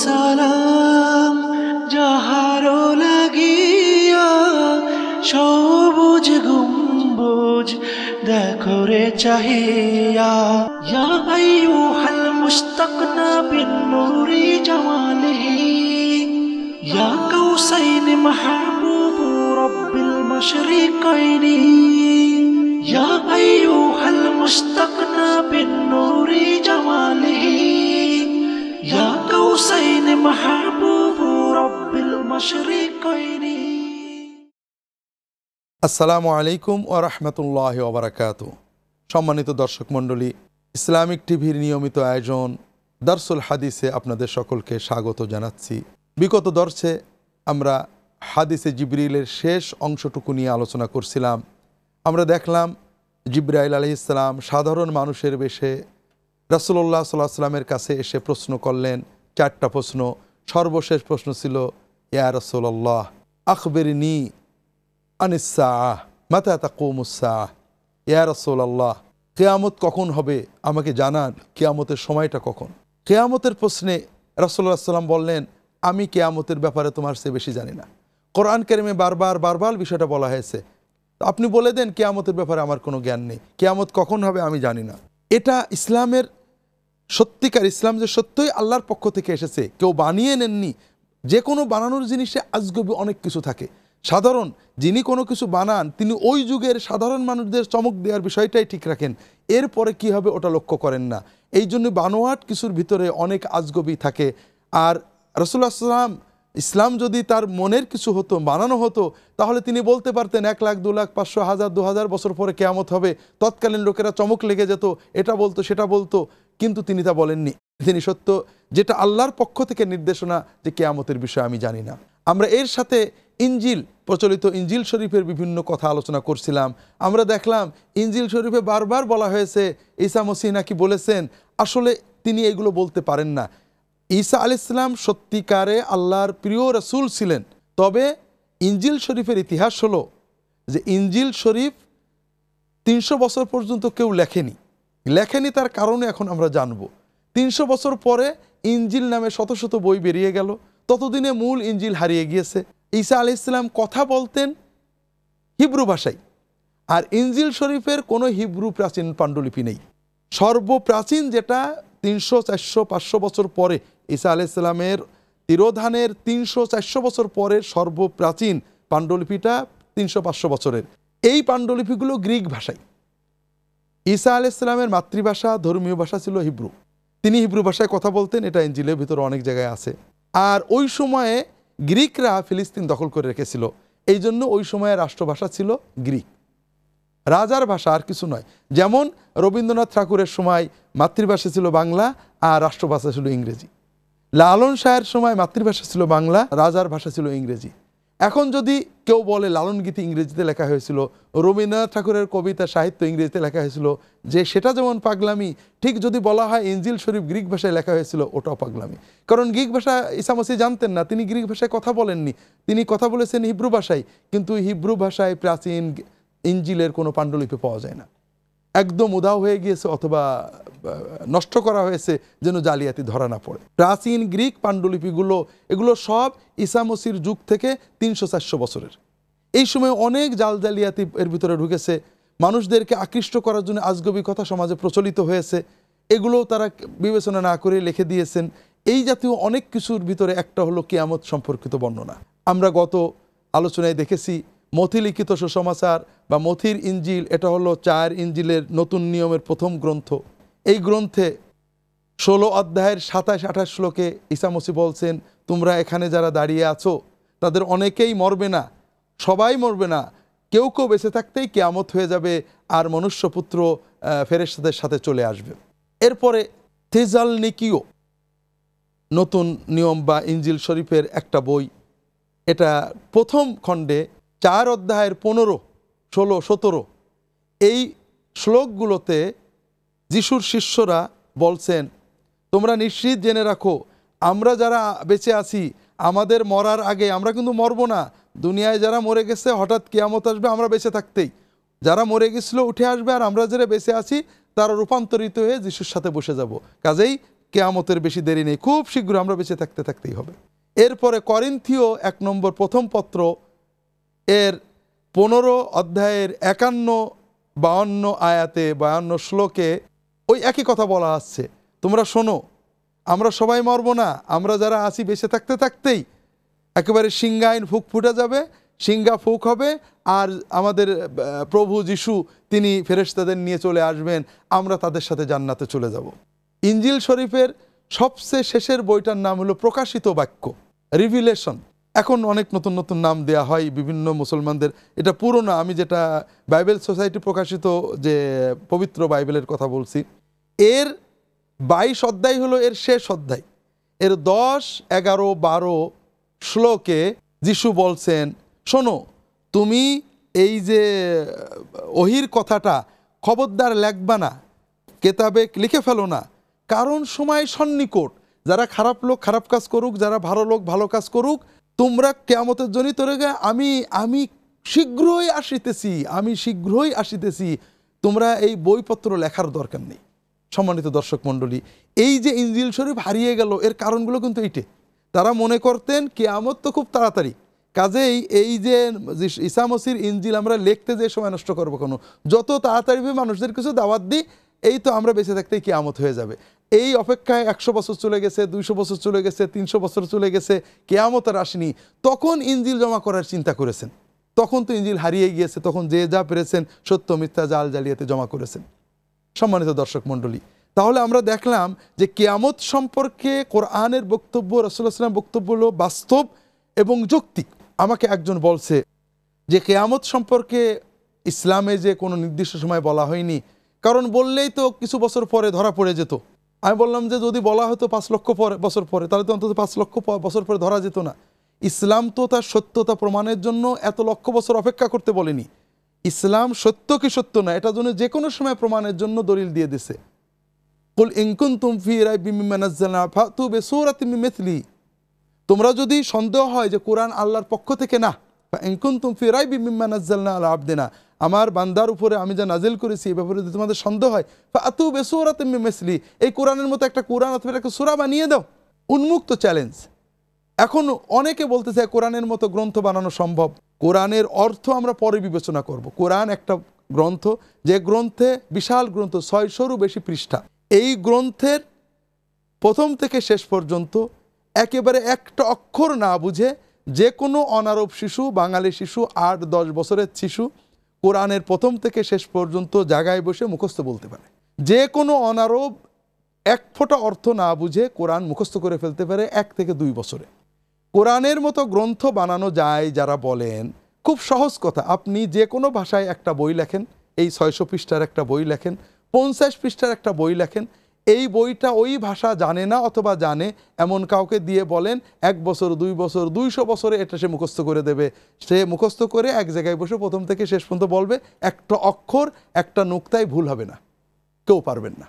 সালাম যাহারো লাগিয়া সবুজ গম্বুজ দেখো রে চাহিয়া ইয়া আইয়ুহাল মুস্তাকনা বিন নূরি জামালিহি ইয়া কাউসাইন মাহবুব রব্বিল মাশরিকাইনি ইয়া আইয়ুহাল মুস্তাকনা বিন নূরি জামালিহি ইয়া কাউসাইন মাহবুব রব্বিল মাশরিকাইনি। আসসালামু আলাইকুম ওয়া রাহমাতুল্লাহি ওয়া বারাকাতুহু। সম্মানিত দর্শক মণ্ডলী, ইসলামিক টিভির নিয়মিত আয়োজন দারসুল হাদিসে আপনাদের সকলকে স্বাগত জানাচ্ছি। বিগত দর্শে আমরা হাদিসে জিবরিলের শেষ অংশটুকু নিয়ে আলোচনা করছিলাম। আমরা দেখলাম জিবরাইল আলাইহিস সালাম সাধারণ মানুষের বেশে রাসূলুল্লাহ সাল্লাল্লাহু আলাইহি ওয়াসাল্লামের কাছে এসে প্রশ্ন করলেন, 4টা প্রশ্ন। সর্বশেষ প্রশ্ন ছিল, ইয়া রাসূলুল্লাহ আখবিরনি আনিস সাআহ মাতা তাকুমুস সাআহ। ইয়া রাসূলুল্লাহ, কিয়ামত কখন হবে আমাকে জানান, কিয়ামতের সময়টা কখন। কিয়ামতের প্রশ্নে রাসূলুল্লাহ সাল্লাল্লাহু আলাইহি ওয়াসাল্লাম বললেন, আমি কিয়ামতের ব্যাপারে তোমার চেয়ে বেশি জানি না। কোরআন কারিমে বারবার বিষয়টা বলা হয়েছে। আপনি বলে দেন কিয়ামতের ব্যাপারে আমার কোনো জ্ঞান নেই, কিয়ামত কখন হবে আমি জানি না। এটা ইসলামের সত্যিকার, ইসলাম যে সত্যই আল্লাহর পক্ষ থেকে এসেছে, কেউ বানিয়ে নেননি। যে কোনো বানানোর জিনিসে আজগবি অনেক কিছু থাকে। সাধারণ যিনি কোনো কিছু বানান তিনি ওই যুগের সাধারণ মানুষদের চমক দেওয়ার বিষয়টাই ঠিক রাখেন, এরপরে কি হবে ওটা লক্ষ্য করেন না। এই জন্য বানোয়াট কিছুর ভিতরে অনেক আজগবি থাকে। আর রাসূলুল্লাহ সাল্লাল্লাহু আলাইহি ওয়াসাল্লাম, ইসলাম যদি তার মনের কিছু হতো, বানানো হতো, তাহলে তিনি বলতে পারতেন 1 লাখ 2 লাখ 500 1000 2000 বছর পরে কিয়ামত হবে। তৎকালীন লোকেরা চমক লেগে যেত, এটা বলতো সেটা বলতো, কিন্তু তিনি তা বলেননি। তিনি সত্য যেটা আল্লাহর পক্ষ থেকে নির্দেশনা, যে কিয়ামতের বিষয়ে আমি জানি না। আমরা এর সাথে ইনজিল, প্রচলিত ইনজিল শরীফের বিভিন্ন কথা আলোচনা করছিলাম। আমরা দেখলাম ইনজিল শরীফে বারবার বলা হয়েছে ঈসা মসীহ নাকি বলেছেন, আসলে তিনি এগুলো বলতে পারেন না। ঈসা আলাইহিস সালাম সত্যিকারে আল্লাহর প্রিয় রাসূল ছিলেন। তবে ইনজিল শরীফের ইতিহাস হলো যে ইনজিল শরীফ 300 বছর পর্যন্ত কেউ লেখেনি। তার কারণে এখন আমরা জানব। 300 বছর পরে ইনজিল নামে শত শত বই বেরিয়ে গেল, ততদিনে মূল ইনজিল হারিয়ে গিয়েছে। ঈসা আলাইহিস সালাম কথা বলতেন হিব্রু ভাষায়, আর ইনজিল শরীফের কোনো হিব্রু প্রাচীন পাণ্ডুলিপি নেই। সর্বপ্রাচীন যেটা 300 400 500 বছর পরে, ঈসা আলাইহিস সালামের তিরোধানের 300 400 বছর পরের সর্বপ্রাচীন পাণ্ডুলিপিটা 300 500 বছরের। এই পাণ্ডুলিপিগুলো গ্রিক ভাষায়। ঈসা আলাইহিস সালামের মাতৃভাষা, ধর্মীয় ভাষা ছিল হিব্রু। তিনি হিব্রু ভাষায় কথা বলতেন, এটা ইনজিলের ভিতরে অনেক জায়গায় আছে। আর ওই সময়ে গ্রিকরা ফিলিস্তিন দখল করে রেখেছিল, এই জন্য ওই সময়ে রাষ্ট্রভাষা ছিল গ্রিক, রাজার ভাষা, আর কিছু নয়। যেমন রবীন্দ্রনাথ ঠাকুরের সময় মাতৃভাষা ছিল বাংলা আর রাষ্ট্রভাষা ছিল ইংরেজি। লালন শাহের সময় মাতৃভাষা ছিল বাংলা, রাজার ভাষা ছিল ইংরেজি। এখন যদি কেউ বলে লালন গীতি ইংরেজিতে লেখা হয়েছিল, রবীন্দ্রনাথ ঠাকুরের কবিতা সাহিত্য ইংরেজিতে লেখা হয়েছিল, যে সেটা যেমন পাগলামি, ঠিক যদি বলা হয় ইনজিল শরীফ গ্রিক ভাষায় লেখা হয়েছিল, ওটাও পাগলামি। কারণ গ্রিক ভাষা ঈসা মসীহ জানতেন না, তিনি গ্রিক ভাষায় কথা বলেননি, তিনি কথা বলেছেন হিব্রু ভাষায়। কিন্তু হিব্রু ভাষায় প্রাচীন ইনজিলের কোনো পাণ্ডুলিপি পাওয়া যায় না, একদম উধাও হয়ে গিয়েছে, অথবা নষ্ট করা হয়েছে যেন জালিয়াতি ধরা না পড়ে। প্রাচীন গ্রিক পাণ্ডুলিপিগুলো, এগুলো সব ঈসা মসীহর যুগ থেকে 300 400 বছরের। এই সময় অনেক জালিয়াতি এর ভিতরে ঢুকেছে, মানুষদেরকে আকৃষ্ট করার জন্য আজগবি কথা সমাজে প্রচলিত হয়েছে, এগুলো তারা বিবেচনা না করে লিখে দিয়েছেন। এই জাতীয় অনেক কিছুর ভিতরে একটা হলো কিয়ামত সম্পর্কিত বর্ণনা। আমরা গত আলোচনায় দেখেছি মথি লিখিত সুসমাচার বা মথির ইনজিল, এটা হলো 4 ইনজিলের নতুন নিয়মের প্রথম গ্রন্থ। এই গ্রন্থে 16 অধ্যায়ের 27-28 শ্লোকে ঈসা মসীহ বলছেন, তোমরা এখানে যারা দাঁড়িয়ে আছো তাদের অনেকেই মরবে না, সবাই মরবে না, কেউ কেউ বেঁচে থাকতেই কিয়ামত হয়ে যাবে, আর মনুষ্যপুত্র ফেরেশতাদের সাথে চলে আসবে। এরপরে থেসালনিকীয় নতুন নিয়ম বা ইনজিল শরীফের একটা বই, এটা প্রথম খণ্ডে 4 অধ্যায়ের 15 16 17 এই শ্লোকগুলোতে যিশুর শিষ্যরা বলছেন, তোমরা নিশ্চিত জেনে রাখো আমরা যারা বেঁচে আছি আমাদের মরার আগে আমরা কিন্তু মরব না। দুনিয়ায় যারা মরে গেছে হঠাৎ কিয়ামত আসবে আমরা বেঁচে থাকতেই, যারা মরে গেছিল উঠে আসবে, আর আমরা যারা বেঁচে আছি তারা রূপান্তরিত হয়ে যিশুর সাথে বসে যাব। কাজেই কেয়ামতের বেশি দেরি নেই, খুব শীঘ্র আমরা বেঁচে থাকতেই হবে। এরপরে করিন্থীয় 1 নম্বর প্রথম পত্র এর 15 অধ্যায়ের 51-52 আয়াতে 52 শ্লোকে ওই একই কথা বলা আসছে, তোমরা শোনো, আমরা সবাই মরব না, আমরা যারা আছি বেঁচে থাকতেই একেবারে সিংহাইন ফুক ফুটে যাবে, সিংহা ফুক হবে, আর আমাদের প্রভু যিশু তিনি ফেরেশতাদের নিয়ে চলে আসবেন, আমরা তাদের সাথে জান্নাতে চলে যাব। ইনজিল শরীফের সবচেয়ে শেষের বইটার নাম হলো প্রকাশিত বাক্য, রিভিলেশন। এখন অনেক নতুন নতুন নাম দেয়া হয় বিভিন্ন মুসলমানদের, এটা পুরনো, আমি যেটা বাইবেল সোসাইটি প্রকাশিত যে পবিত্র বাইবেলের কথা বলছি, এর 22 অধ্যায় হলো এর শেষ অধ্যায়। এর 10, 11, 12 শ্লোকে যিশু বলছেন, শোনো, তুমি এই যে ওহির কথাটা খবরদার লেখবা না, কেতাবে লিখে ফেলো না, কারণ সময় সন্নিকট। যারা খারাপ লোক খারাপ কাজ করুক, যারা ভালো লোক ভালো কাজ করুক, তোমরা কিয়ামতের জন্য তরে গে আমি শীঘ্রই আসিতেছি, তোমরা এই বইপত্র লেখার দরকার নেই। সম্মানিত দর্শক মণ্ডলী, এই যে ইনজিল শরীফ হারিয়ে গেল এর কারণগুলো কিন্তু এইটে। তারা মনে করতেন কিয়ামত তো খুব তাড়াতাড়ি, কাজেই এই যে ঈসা মসির ইনজিল আমরা লিখতে যে সময় নষ্ট করবো কেন, যত তাড়াতাড়ি মানুষদের কিছু দাওয়াত দিই, এই তো আমরা বেঁচে থাকতেই কিয়ামত হয়ে যাবে। এই অপেক্ষায় 100 বছর চলে গেছে, 200 বছর চলে গেছে, 300 বছর চলে গেছে, কিয়ামত আর আসেনি। তখন ইনজিল জমা করার চিন্তা করেছেন, তখন তো ইনজিল হারিয়ে গিয়েছে, তখন যে যা পেরেছেন সত্য মিথ্যা জাল জালিয়াতে জমা করেছেন। সম্মানিত দর্শক মণ্ডলী, তাহলে আমরা দেখলাম যে কিয়ামত সম্পর্কে কোরআনের বক্তব্য, রাসূলুল্লাহ সাল্লাল্লাহু আলাইহি ওয়াসাল্লামের বক্তব্য হলো বাস্তব এবং যৌক্তিক। আমাকে একজন বলছে যে কিয়ামত সম্পর্কে ইসলামে যে কোনো নির্দিষ্ট সময় বলা হয়নি, কারণ বললেই তো কিছু বছর পরে ধরা পড়ে যেত। আমি বললাম যে যদি বলা হতো 5 লক্ষ বছর পরে, তাহলে তো অন্তত 5 লক্ষ বছর পরে ধরা যেত না। ইসলাম তো তার সত্যতা প্রমাণের জন্য এত লক্ষ বছর অপেক্ষা করতে বলেনি। ইসলাম সত্য কি সত্য না এটার জন্য যে কোনো সময় প্রমাণের জন্য দলিল দিয়ে দিছে। কুল ইন কুনতুম ফি রাইবিম মিম্মা নাযালনা ফাতু বিসূরাতিন মিন মিথলি, তোমরা যদি সন্দেহ হয় যে কোরআন আল্লাহর পক্ষ থেকে না, ইন কুনতুম ফি রাইবিম মিম্মা নাযালনা আলা আবদিনা, আমার বান্দার উপরে আমি যা নাজিল করেছি এই ব্যাপারে যদি তোমাদের সন্দেহ হয়, ফাতু বিসূরাতিন মিন মিথলি, এই কোরআনের মতো একটা কোরআন অথবা একটা সূরা বানিয়ে দাও। উন্মুক্ত চ্যালেঞ্জ। এখন অনেকে বলতে চায় কোরআনের মতো গ্রন্থ বানানো সম্ভব। কোরআনের অর্থ আমরা পরে বিবেচনা করব। কোরআন একটা গ্রন্থ, যে গ্রন্থে বিশাল গ্রন্থ, 600-রও বেশি পৃষ্ঠা। এই গ্রন্থের প্রথম থেকে শেষ পর্যন্ত একেবারে একটা অক্ষর না বুঝে যে কোনো অনারব শিশু, বাঙালি শিশু, 8-10 বছরের শিশু কোরআনের প্রথম থেকে শেষ পর্যন্ত জায়গায় বসে মুখস্থ বলতে পারে। যে কোনো অনারব 1 ফোঁটা অর্থ না বুঝে কোরআন মুখস্থ করে ফেলতে পারে 1 থেকে 2 বছরে। কোরআনের মতো গ্রন্থ বানানো যায় যারা বলেন, খুব সহজ কথা, আপনি যে কোনো ভাষায় একটা বই লেখেন, এই 600 পৃষ্ঠার একটা বই লেখেন, 50 পৃষ্ঠার একটা বই লেখেন, এই বইটা ওই ভাষা জানে না অথবা জানে এমন কাউকে দিয়ে বলেন 1 বছর 2 বছর 200 বছরে এটা সে মুখস্থ করে দেবে। সে মুখস্থ করে এক জায়গায় বসে প্রথম থেকে শেষ পর্যন্ত বলবে, একটা অক্ষর একটা নুক্তায় ভুল হবে না, কেউ পারবেন না।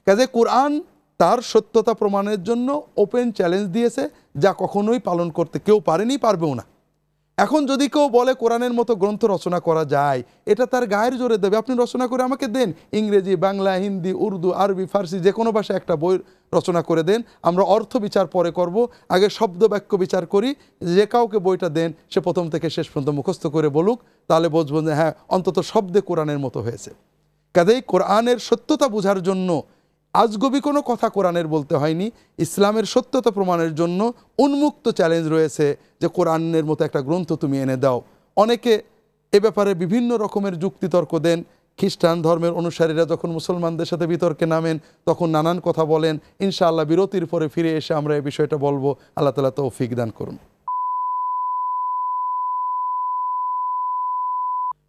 কাজে কোরআন তার সত্যতা প্রমাণের জন্য ওপেন চ্যালেঞ্জ দিয়েছে, যা কখনোই পালন করতে কেউ পারেনি, পারবেও না। এখন যদি কেউ বলে কোরআনের মতো গ্রন্থ রচনা করা যায়, এটা তার গায়ের জোরে দেবে। আপনি রচনা করে আমাকে দেন, ইংরেজি, বাংলা, হিন্দি, উর্দু, আরবি, ফার্সি যে কোনো ভাষায় একটা বই রচনা করে দেন, আমরা অর্থ বিচার পরে করব, আগে শব্দ বাক্য বিচার করি। যে কাউকে বইটা দেন সে প্রথম থেকে শেষ পর্যন্ত মুখস্থ করে বলুক, তাহলে বুঝবেন যে হ্যাঁ অন্তত শব্দে কোরআনের মতো হয়েছে। কাজেই কোরআনের সত্যতা বোঝার জন্য আজগবি কোনো কথা কোরআনের বলতে হয়নি। ইসলামের সত্যতা প্রমাণের জন্য উন্মুক্ত চ্যালেঞ্জ রয়েছে যে কোরআনের মতো একটা গ্রন্থ তুমি এনে দাও। অনেকে এ ব্যাপারে বিভিন্ন রকমের যুক্তিতর্ক দেন। খ্রিস্টান ধর্মের অনুসারীরা যখন মুসলমানদের সাথে বিতর্কে নামেন তখন নানান কথা বলেন। ইনশাআল্লাহ বিরতির পরে ফিরে এসে আমরা এই বিষয়টা বলবো। আল্লাহ তাআলা তৌফিক দান করুন।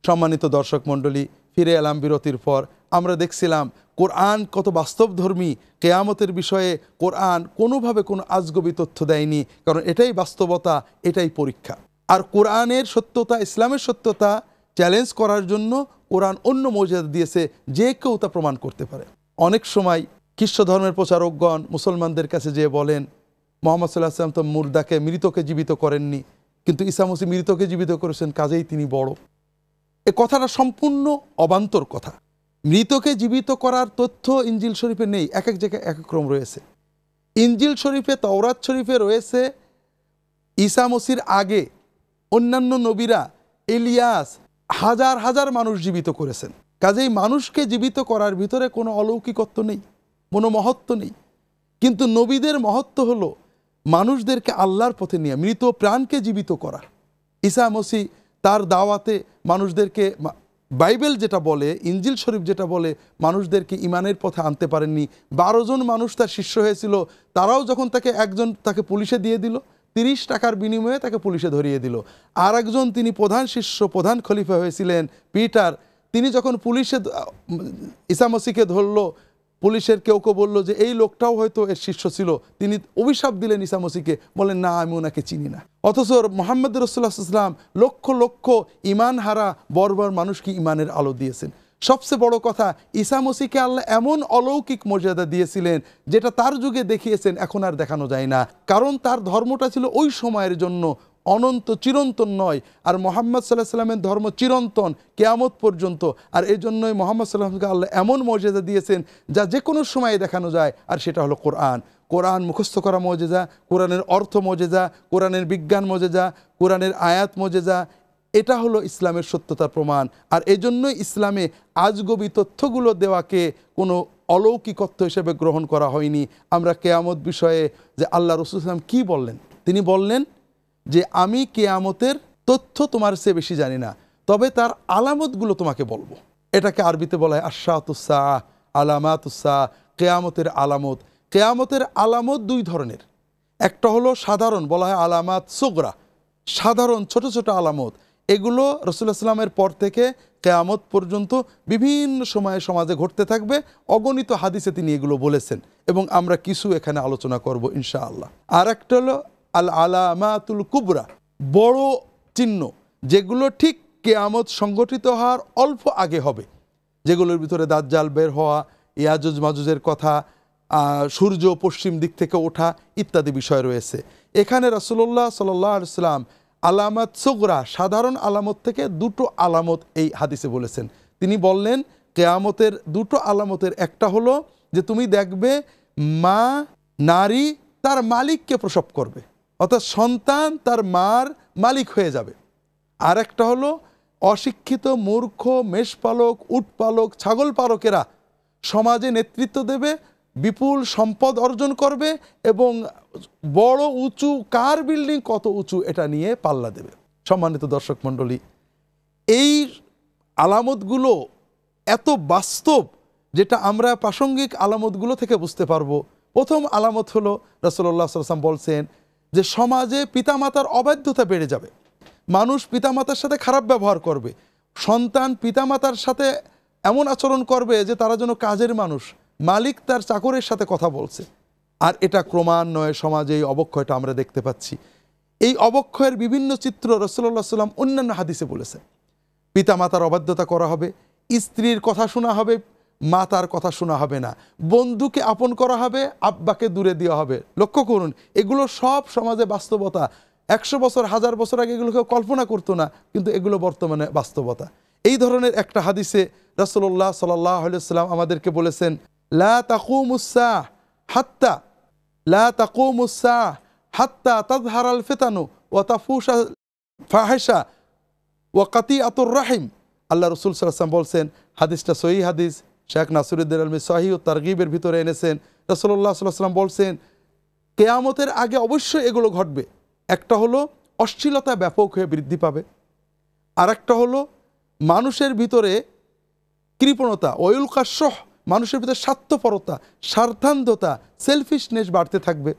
সম্মানিত দর্শক মণ্ডলী, ফিরে এলাম বিরতির পর। আমরা দেখছিলাম কোরআন কত বাস্তবধর্মী। কিয়ামতের বিষয়ে কোরআন কোনোভাবে কোনো আজগবি তথ্য দেয়নি, কারণ এটাই বাস্তবতা, এটাই পরীক্ষা। আর কোরআনের সত্যতা, ইসলামের সত্যতা চ্যালেঞ্জ করার জন্য কোরআন অন্য মর্যাদা দিয়েছে, যে কেউ তা প্রমাণ করতে পারে। অনেক সময় খ্রিস্ট ধর্মের প্রচারকগণ মুসলমানদের কাছে যেয়ে বলেন, মুহাম্মদ সাল্লাল্লাহু আলাইহি ওয়াসাল্লাম তো মৃতকে জীবিত করেননি, কিন্তু ঈসা মসীহ মৃতকে জীবিত করেছেন, কাজেই তিনি বড়। এ কথাটা সম্পূর্ণ অবান্তর কথা। মৃতকে জীবিত করার তথ্য ইনজিল শরীফে নেই, এক এক জায়গায় এক এক ক্রম রয়েছে। ইনজিল শরীফে, তাওরাত শরীফে রয়েছে ঈসা মসির আগে অন্যান্য নবীরা, ইলিয়াস, হাজার হাজার মানুষ জীবিত করেছেন। কাজেই মানুষকে জীবিত করার ভিতরে কোনো অলৌকিকত্ব নেই, কোনো মহত্ব নেই। কিন্তু নবীদের মহত্ব হলো মানুষদেরকে আল্লাহর পথে নিয়ে মৃত প্রাণকে জীবিত করা। ঈসা মসি তার দাওয়াতে মানুষদেরকে, বাইবেল যেটা বলে, ইনজিল শরীফ যেটা বলে, মানুষদেরকে ইমানের পথে আনতে পারেননি। 12 জন মানুষ তার শিষ্য হয়েছিল, তারাও যখন তাকে পুলিশে দিয়ে দিল, 30 টাকার বিনিময়ে তাকে পুলিশে ধরিয়ে দিল। আর একজন, তিনি প্রধান শিষ্য, প্রধান খলিফা হয়েছিলেন পিটার, তিনি যখন পুলিশে ঈসা মসিকে ধরলো, পুলিশের কেউ বলল যে এই লোকটাও হয়তো এর শিষ্য ছিল, তিনি অভিশাপ দিলেন ঈসা মসিকে, বলেন না আমি ওনাকে চিনি না। অথচ মোহাম্মদ রাসূলুল্লাহ সাল্লাল্লাহু আলাইহি ওয়াসাল্লাম লক্ষ লক্ষ ইমান হারা বর্বর মানুষকে ইমানের আলো দিয়েছেন। সবচেয়ে বড় কথা, ঈসা মসিকে আল্লাহ এমন অলৌকিক মর্যাদা দিয়েছিলেন যেটা তার যুগে দেখিয়েছেন, এখন আর দেখানো যায় না। কারণ তার ধর্মটা ছিল ওই সময়ের জন্য, অনন্ত চিরন্তন নয়। আর মোহাম্মদ সাল্লাল্লাহু আলাইহি ওয়াসাল্লামের ধর্ম চিরন্তন, কিয়ামত পর্যন্ত। আর এই জন্যই মোহাম্মদ সাল্লাল্লাহু আলাইহি ওয়াসাল্লামকে আল্লাহ এমন মর্যাদা দিয়েছেন যা যে কোনো সময়ে দেখানো যায়, আর সেটা হলো কোরআন। কোরআন মুখস্থ করা মর্যাদা, কোরআনের অর্থ মর্যাদা, কোরআনের বিজ্ঞান মর্যাদা, কোরআনের আয়াত মর্যাদা, এটা হলো ইসলামের সত্যতার প্রমাণ। আর এজন্যই ইসলামে আজগবি তথ্যগুলো দেওয়াকে কোনো অলৌকিকত্ব হিসেবে গ্রহণ করা হয়নি। আমরা কিয়ামত বিষয়ে যে আল্লাহ রাসূল সাল্লাল্লাহু আলাইহি ওয়াসাল্লাম কি বললেন, তিনি বললেন যে আমি কিয়ামতের তথ্য তোমার চেয়ে বেশি জানি না, তবে তার আলামতগুলো তোমাকে বলবো। এটাকে আরবিতে বলা হয় আশরাতুস সাআহ, আলামাতুস সাআহ, কিয়ামতের আলামত। কিয়ামতের আলামত দুই ধরনের, একটা হলো সাধারণ, বলা হয় আলামাত সুগরা, সাধারণ ছোট ছোট আলামত। এগুলো রাসূলুল্লাহ সাল্লামের পর থেকে কিয়ামত পর্যন্ত বিভিন্ন সময়ে সমাজে ঘটতে থাকবে। অগণিত হাদিসে তিনি এগুলো বলেছেন এবং আমরা কিছু এখানে আলোচনা করব ইনশাআল্লাহ। আর একটা হলো আল আলামাতুল কুবরা, বড় চিহ্ন, যেগুলো ঠিক কিয়ামত সংগঠিত হওয়ার অল্প আগে হবে, যেগুলোর ভিতরে দাজ্জাল বের হওয়া, ইয়াজুজ মাজুজের কথা, সূর্য পশ্চিম দিক থেকে ওঠা ইত্যাদি বিষয় রয়েছে। এখানে রাসূলুল্লাহ সাল্লাল্লাহু আলাইহি ওয়াসাল্লাম আলামাত সুগরা, সাধারণ আলামত থেকে দুটো আলামত এই হাদিসে বলেছেন। তিনি বললেন কিয়ামতের দুটো আলামতের একটা হলো যে তুমি দেখবে মা, নারী তার মালিককে প্রসব করবে, অর্থাৎ সন্তান তার মার মালিক হয়ে যাবে। আর একটা হলো অশিক্ষিত মূর্খ মেষপালক, উটপালক, ছাগল পালকেরা সমাজে নেতৃত্ব দেবে, বিপুল সম্পদ অর্জন করবে এবং বড় উঁচু কার বিল্ডিং কত উঁচু এটা নিয়ে পাল্লা দেবে। সম্মানিত দর্শক মণ্ডলী, এই আলামতগুলো এত বাস্তব যেটা আমরা প্রাসঙ্গিক আলামতগুলো থেকে বুঝতে পারবো। প্রথম আলামত হলো রাসূলুল্লাহ সাল্লাল্লাহু আলাইহি ওয়াসাল্লাম বলছেন যে সমাজে পিতামাতার অবাধ্যতা বেড়ে যাবে, মানুষ পিতামাতার সাথে খারাপ ব্যবহার করবে, সন্তান পিতামাতার সাথে এমন আচরণ করবে যে তারা যেন কাজের মানুষ, মালিক তার চাকরের সাথে কথা বলছে। আর এটা ক্রমান্বয়ে সমাজে এই অবক্ষয়টা আমরা দেখতে পাচ্ছি। এই অবক্ষয়ের বিভিন্ন চিত্র রাসূলুল্লাহ সাল্লাল্লাহু আলাইহি ওয়াসাল্লাম অন্যান্য হাদিসে বলেছেন। পিতামাতার অবাধ্যতা করা হবে, স্ত্রীর কথা শোনা হবে, মাতার কথা শোনা হবে না, বন্ধুকে আপন করা হবে, আব্বাকে দূরে দেওয়া হবে। লক্ষ্য করুন, এগুলো সব সমাজে বাস্তবতা। 100 বছর 1000 বছর আগে এগুলো কেউ কল্পনা করতো না, কিন্তু এগুলো বর্তমানে বাস্তবতা। এই ধরনের একটা হাদিসে রাসূলুল্লাহ সাল্লাল্লাহু আলাইহি ওয়াসাল্লাম আমাদেরকে বলেছেন লা তাকুমুস সাআহ হাত্তা তাযহারাল ফিতানু ওয়া তাফুশা ফাহিশা ওয়া কাতিআতুর রাহিম। আল্লাহ রাসূল সাল্লাল্লাহু আলাইহি ওয়াসাল্লাম বলছেন, হাদিসটা সহিহ হাদিস, শেখ নাসিরউদ্দিন আলবনী সহিহ ও তারগিবের ভিতরে এনেছেন। রাসূলুল্লাহ সাল্লাল্লাহু আলাইহি ওয়াসাল্লাম বলছেন কিয়ামতের আগে অবশ্যই এগুলো ঘটবে। একটা হলো অশ্লীলতা ব্যাপক হয়ে বৃদ্ধি পাবে, আর একটা হলো মানুষের ভিতরে কৃপণতা, ওয়ুলকাশহ, মানুষের ভিতরে স্বার্থপরতা, স্বার্থান্ধতা, সেলফিশনেস বাড়তে থাকবে।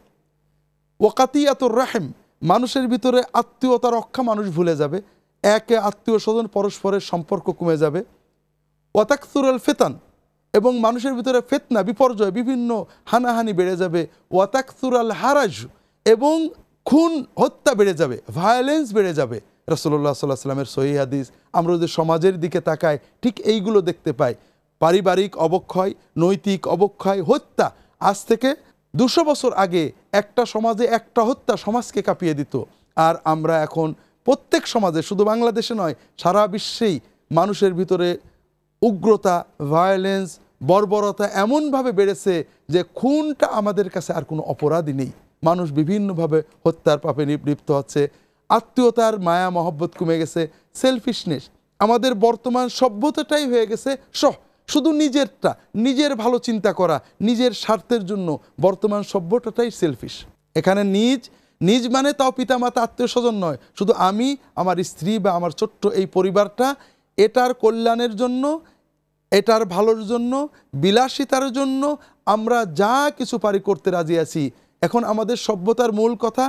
ওয়াকাতিয়াতুর রাহিম, মানুষের ভিতরে আত্মীয়তা রক্ষা মানুষ ভুলে যাবে, একে আত্মীয় স্বজন পরস্পরের সম্পর্ক কমে যাবে। ওয়াতাকসুরুল ফিতান, এবং মানুষের ভিতরে ফিতনা, বিপর্যয়, বিভিন্ন হানাহানি বেড়ে যাবে। ওয়াতাকসুরাল হারাজ, এবং খুন হত্যা বেড়ে যাবে, ভায়োলেন্স বেড়ে যাবে। রাসূলুল্লাহ সাল্লাল্লাহু আলাইহি ওয়াসাল্লামের সহিহ হাদিস। আমরা যদি সমাজের দিকে তাকাই ঠিক এইগুলো দেখতে পাই, পারিবারিক অবক্ষয়, নৈতিক অবক্ষয়, হত্যা। আজ থেকে 200 বছর আগে একটা সমাজে একটা হত্যা সমাজকে কাঁপিয়ে দিত, আর আমরা এখন প্রত্যেক সমাজে, শুধু বাংলাদেশে নয় সারা বিশ্বেই মানুষের ভিতরে উগ্রতা, ভায়োলেন্স, বর্বরতা এমনভাবে বেড়েছে যে খুনটা আমাদের কাছে আর কোনো অপরাধই নেই। মানুষ বিভিন্নভাবে হত্যার পাপে লিপ্ত হচ্ছে, আত্মীয়তার মায়া মহব্বত কমে গেছে, সেলফিশনেস। আমাদের বর্তমান সভ্যতাটাই হয়ে গেছে শুধু নিজেরটা, নিজের ভালো চিন্তা করা, নিজের স্বার্থের জন্য। বর্তমান সভ্যতাটাই সেলফিশ। এখানে নিজ মানে তাও পিতামাতা আত্মীয় স্বজন নয়, শুধু আমি, আমার স্ত্রী বা আমার ছোট্ট এই পরিবারটা, এটার কল্যাণের জন্য, এটার ভালোর জন্য, বিলাসিতার জন্য আমরা যা কিছু পারি করতে রাজি আছি। এখন আমাদের সভ্যতার মূল কথা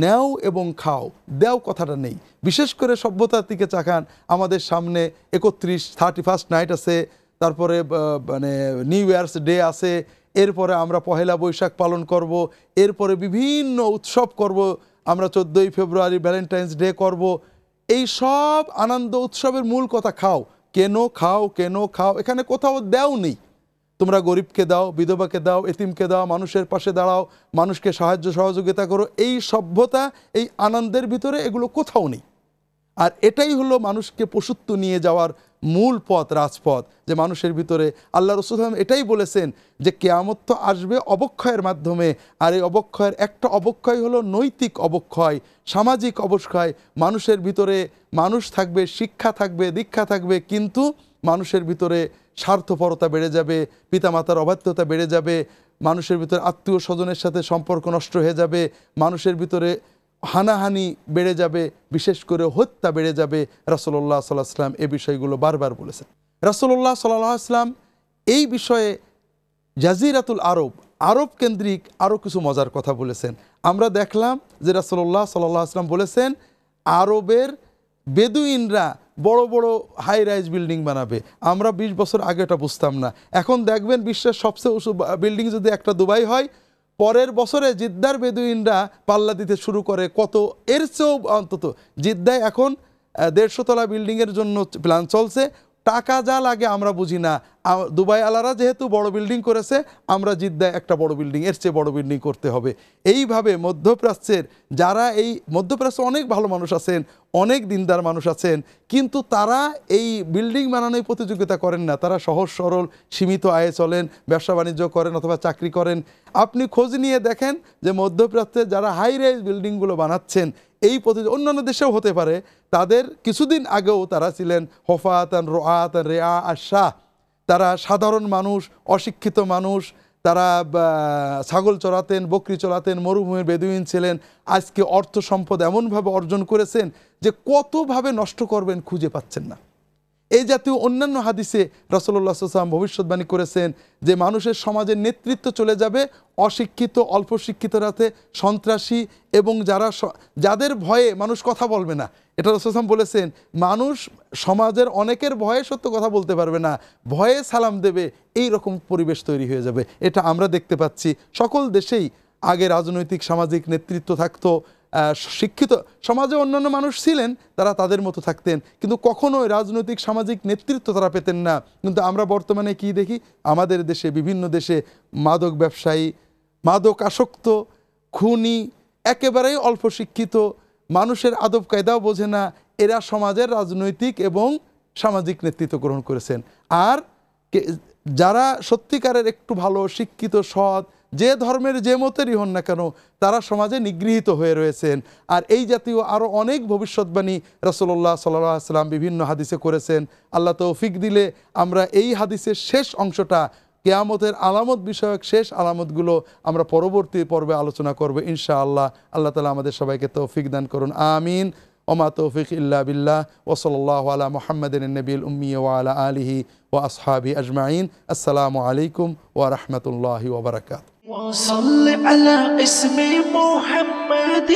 নেও এবং খাও, দেও কথাটা নেই। বিশেষ করে সভ্যতার দিকে চাকান, আমাদের সামনে 31 নাইট আছে, তারপরে মানে নিউ ইয়ার্স ডে আছে, এরপরে আমরা পহেলা বৈশাখ পালন করব, এরপরে বিভিন্ন উৎসব করব, আমরা 14ই ফেব্রুয়ারি ভ্যালেন্টাইন্স ডে করব। এই সব আনন্দ উৎসবের মূল কথা খাও, কেন খাও, এখানে কোথাও দেও নেই। তোমরা গরিবকে দাও, বিধবাকে দাও, এতিমকে দাও, মানুষের পাশে দাঁড়াও, মানুষকে সাহায্য সহযোগিতা করো। এই সভ্যতা, এই আনন্দের ভিতরে এগুলো কোথাও নেই। আর এটাই হলো মানুষকে পশুত্ব নিয়ে যাওয়ার মূল পথ, রাজপথ, যে মানুষের ভিতরে আল্লাহ রাসূল এটাই বলেছেন যে কিয়ামত তো আসবে অবক্ষয়ের মাধ্যমে। আর এই অবক্ষয়ের একটা অবক্ষয় হলো নৈতিক অবক্ষয়, সামাজিক অবক্ষয়। মানুষের ভিতরে মানুষ থাকবে, শিক্ষা থাকবে, দীক্ষা থাকবে, কিন্তু মানুষের ভিতরে স্বার্থপরতা বেড়ে যাবে, পিতামাতার অবাধ্যতা বেড়ে যাবে, মানুষের ভিতরে আত্মীয় স্বজনের সাথে সম্পর্ক নষ্ট হয়ে যাবে, মানুষের ভিতরে হানাহানি বেড়ে যাবে, বিশেষ করে হত্যা বেড়ে যাবে। রাসূলুল্লাহ সাল্লাল্লাহু আলাইহি ওয়াসাল্লাম এই বিষয়গুলো বারবার বলেছেন। রাসূলুল্লাহ সাল্লাল্লাহু আলাইহি ওয়াসাল্লাম এই বিষয়ে জাজিরাতুল আরব কেন্দ্রিক আরও কিছু মজার কথা বলেছেন। আমরা দেখলাম যে রাসূলুল্লাহ সাল্লাল্লাহু আলাইহি ওয়াসাল্লাম বলেছেন আরবের বেদুইনরা বড় বড় হাই রাইজ বিল্ডিং বানাবে। আমরা 20 বছর আগে এটা বুঝতাম না। এখন দেখবেন বিশ্বের সবচেয়ে উঁচু বিল্ডিং যদি একটা দুবাই হয়, পরের বছরে জিদ্দার বেদুইনরা পাল্লা দিতে শুরু করে কত এর চেয়েও অন্তত। জিদ্দায় এখন 150 তলা বিল্ডিংয়ের জন্য প্ল্যান চলছে। টাকা যা লাগে আমরা বুঝি না, দুবাই আলারা যেহেতু বড় বিল্ডিং করেছে, আমরা জিদ্দায় একটা বড় বিল্ডিং, এর চেয়ে বড় বিল্ডিং করতে হবে। এইভাবে মধ্যপ্রাচ্যের যারা, এই মধ্যপ্রাচ্যে অনেক ভালো মানুষ আছেন, অনেক দিনদার মানুষ আছেন, কিন্তু তারা এই বিল্ডিং বানানোয় প্রতিযোগিতা করেন না। তারা সহজ সরল সীমিত আয়ে চলেন, ব্যবসা বাণিজ্য করেন অথবা চাকরি করেন। আপনি খোঁজ নিয়ে দেখেন যে মধ্যপ্রাচ্যে যারা হাই রাইজ বিল্ডিংগুলো বানাচ্ছেন, এই অন্যান্য দেশেও হতে পারে, তাদের কিছুদিন আগেও তারা ছিলেন হফাতান রোআতান রেআ আশাহ। তারা সাধারণ মানুষ, অশিক্ষিত মানুষ, তারা ছাগল চড়াতেন, বকরি চড়াতেন, মরুভূমির বেদুইন ছিলেন। আজকে অর্থ সম্পদ এমনভাবে অর্জন করেছেন যে কতভাবে নষ্ট করবেন খুঁজে পাচ্ছেন না। এই জাতীয় অন্যান্য হাদিসে রাসূলুল্লাহ সাল্লাল্লাহু আলাইহি ওয়াসাল্লাম ভবিষ্যৎবাণী করেছেন যে মানুষের সমাজের নেতৃত্ব চলে যাবে অশিক্ষিত, অল্প শিক্ষিতরাতে, সন্ত্রাসী এবং যাদের ভয়ে মানুষ কথা বলবে না। এটা রাসূল সাল্লাল্লাহু আলাইহি ওয়াসাল্লাম বলেছেন, মানুষ সমাজের অনেকের ভয়ে সত্য কথা বলতে পারবে না, ভয়ে সালাম দেবে, এই রকম পরিবেশ তৈরি হয়ে যাবে। এটা আমরা দেখতে পাচ্ছি সকল দেশেই। আগে রাজনৈতিক সামাজিক নেতৃত্ব থাকতো, শিক্ষিত সমাজে অন্যান্য মানুষ ছিলেন, তারা তাদের মতো থাকতেন, কিন্তু কখনোই রাজনৈতিক সামাজিক নেতৃত্ব তারা পেতেন না। কিন্তু আমরা বর্তমানে কি দেখি, আমাদের দেশে, বিভিন্ন দেশে মাদক ব্যবসায়ী, মাদক আসক্ত, খুনি, একেবারেই অল্প শিক্ষিত, মানুষের আদব কায়দাও বোঝে না, এরা সমাজের রাজনৈতিক এবং সামাজিক নেতৃত্ব গ্রহণ করেছেন। আর যারা সত্যিকারের একটু ভালো শিক্ষিত, সৎ, যে ধর্মের যে মতেরই হন না কেন, তারা সমাজে নিগৃহীত হয়ে রয়েছেন। আর এই জাতীয় আরও অনেক ভবিষ্যৎবাণী রাসূলুল্লাহ সাল্লাল্লাহু আলাইহি ওয়াসাল্লাম বিভিন্ন হাদিসে করেছেন। আল্লাহ তৌফিক দিলে আমরা এই হাদিসের শেষ অংশটা, কিয়ামতের আলামত বিষয়ক শেষ আলামতগুলো আমরা পরবর্তী পর্বে আলোচনা করব ইনশাআল্লাহ। আল্লাহ তাআলা আমাদের সবাইকে তৌফিক দান করুন, আমিন। ওমা তৌফিক ইল্লা বিল্লাহ, ওয়া সাল্লাল্লাহু আলা মুহাম্মাদিন নবিয়্যিল উম্মি ওয়া আলা আলিহি ওয়া আসহাবিহি আজমাইন। আসসালামু আলাইকুম ওয়া রাহমাতুল্লাহি ওয়া বারাকাতুহু। وصل على اسم محمد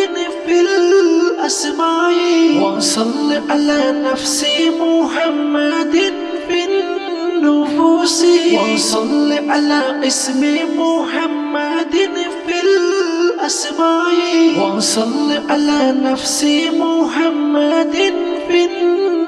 في الأسماء، وصل على نفس محمد في النفوس، وصل على اسم محمد في الأسماء، وصل على نفس محمد في النفوس.